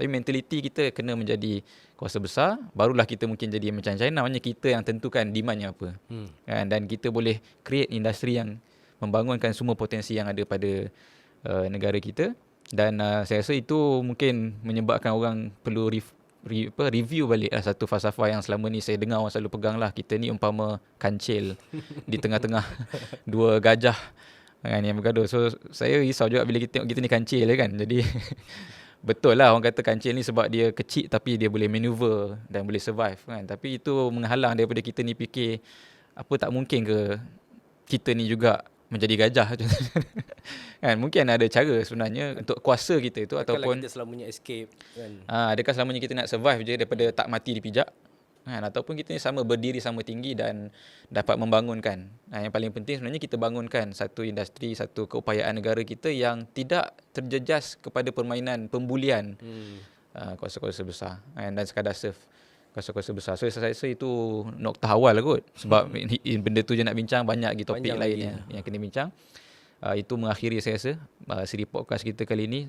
Tapi mentaliti kita kena menjadi kuasa besar, barulah kita mungkin jadi macam China, maknanya kita yang tentukan demandnya apa. Kan? Dan kita boleh create industri yang membangunkan semua potensi yang ada pada negara kita. Dan saya rasa itu mungkin menyebabkan orang perlu review balik lah satu falsafah yang selama ni saya dengar orang selalu pegang lah. Kita ni umpama kancil di tengah-tengah dua gajah kan, yang bergaduh. So saya risau juga bila kita tengok kita ni kancil kan. Jadi betul lah orang kata kancil ni sebab dia kecil tapi dia boleh maneuver dan boleh survive kan. Tapi itu menghalang daripada kita ni fikir, apa tak mungkin ke kita ni juga menjadi gajah kan. Mungkin ada cara sebenarnya untuk kuasa kita itu. Takkanlah ataupun kita selamanya escape kan. adakah selamanya kita nak survive je daripada tak mati dipijak kan, ataupun kita ni sama berdiri sama tinggi dan dapat membangunkan. Yang paling penting sebenarnya kita bangunkan satu industri, satu keupayaan negara kita yang tidak terjejas kepada permainan pembulian kuasa-kuasa besar kan, dan sekadar serve kuasa-kuasa besar. So saya rasa itu noktah awal lah kot. Sebab benda tu je nak bincang, banyak lagi topik lain yang kena bincang. Itu mengakhiri saya rasa siri podcast kita kali ini.